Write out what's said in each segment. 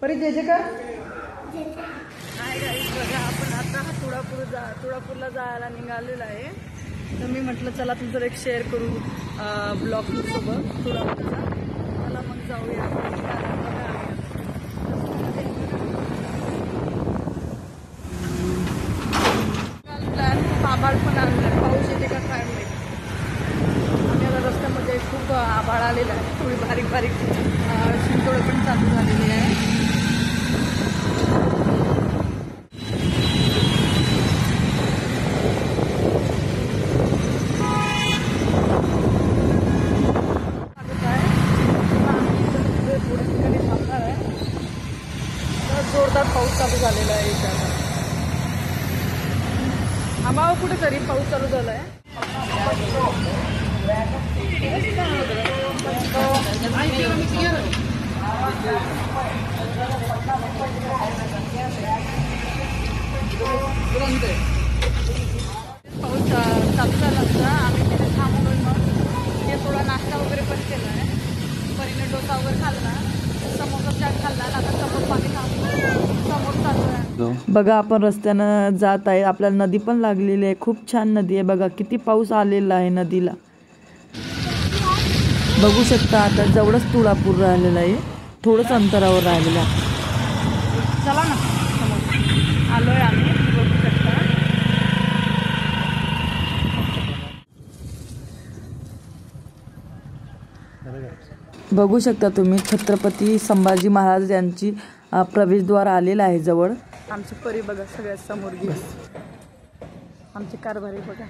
परी जय जयकार. Hi guys, बघा आपण आता तुळापूरला जायला निघालेला आहे. तर मी म्हटलं चला तुमचं एक शेअर करू ब्लॉग सोबत तुळापूरचा. चला मग जाऊया. आभाळ पण आलेलं, पाऊस येते का काय माहिती. आणि आता रस्त्यामध्ये खूप आभाळ आलेलं आहे. थोडी बारीक बारीक शिंतोडे पण चालू झालेली आहे. जोरदार पाऊस चालू झालेला आहे इथे. आम्हाला कुठेतरी पाऊस चालू झाला आहे. पाऊस चालू झाला असता आम्ही तिथे थांबून मग ते थोडा नाश्ता वगैरे पण केला आहे. परीने डोसा वगैरे खाल्ला, समोसा चाट खाल्ला. आता समोर पाणी समोर चालू आहे. बघा आपण रस्त्यानं जात आहे. आपल्याला नदी पण लागलेली आहे. खूप छान नदी आहे. बघा किती पाऊस आलेला आहे नदीला. बघू शकता आता जवळच तुळापूर राहिलेलं आहे. थोडंच अंतरावर राहिलेलं आहे. चला ना समोर आलोय आम्ही. बघू शकता. बघू शकता तुम्ही छत्रपती संभाजी महाराज यांची प्रवेशद्वार आलेला आहे जवळ. आमची परी बघा सगळ्यात समोर गेली. आमची कारभारी बघा.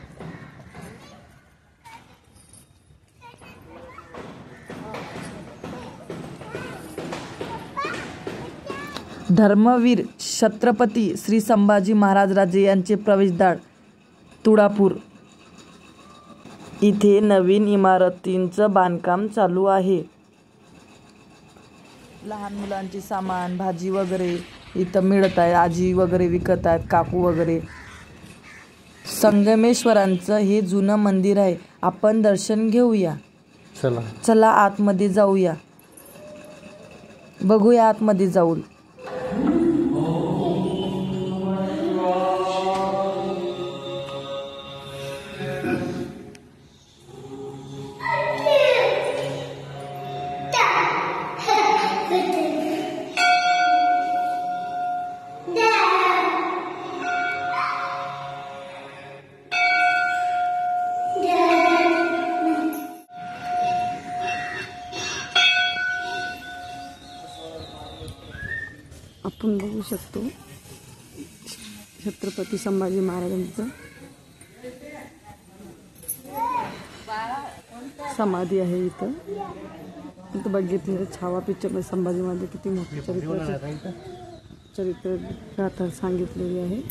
धर्मवीर छत्रपती श्री संभाजी महाराज राजे यांचे प्रवेशद्वार तुळापूर. इथे नवीन इमारतींचं बांधकाम चालू आहे. लहान मुलांचे सामान भाजी वगैरे इथं मिळत आहे. आजी वगैरे विकत आहेत, काकू वगैरे. संगमेश्वरांचं हे जुनं मंदिर आहे. आपण दर्शन घेऊया. चला आतमध्ये जाऊया. बघूया आतमध्ये जाऊन. आपण बघू शकतो छत्रपती संभाजी महाराजांचं समाधी आहे इथं. इथं बघितलं छावा पिक्चरमध्ये संभाजी महाराज किती मोठं चरित्र गाथा सांगितलेली आहे.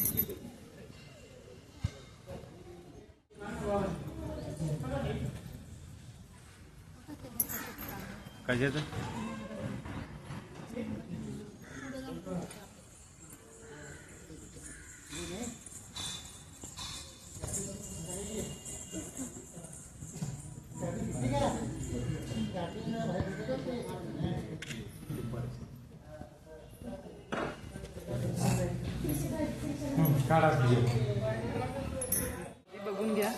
बघून घ्या.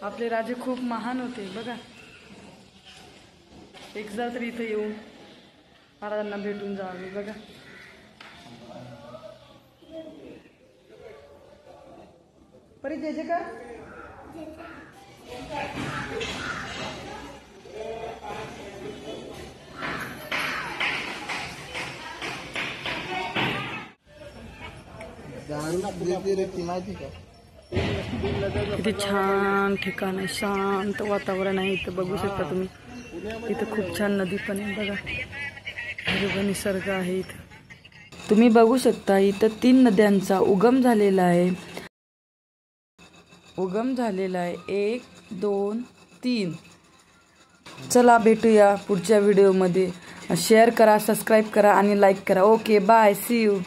आपले राजे खूप महान होते बघा. एकदा तरी इथे येऊन महाराजांना भेटून जावे बघा. परी जय जयकार. किती छान ठिकाण आहे. शांत वातावरण आहे इथं. बघू शकता तुम्ही. इथं खूप छान नदी पण आहे बघा. हिरवा निसर्ग आहे इथं. तुम्ही बघू शकता इथं 3 नद्यांचा उगम झालेला आहे. 1, 2, 3. चला भेटूया पुढच्या व्हिडिओमध्ये. शेअर करा, सबस्क्राईब करा आणि लाईक करा. Okay bye, see you.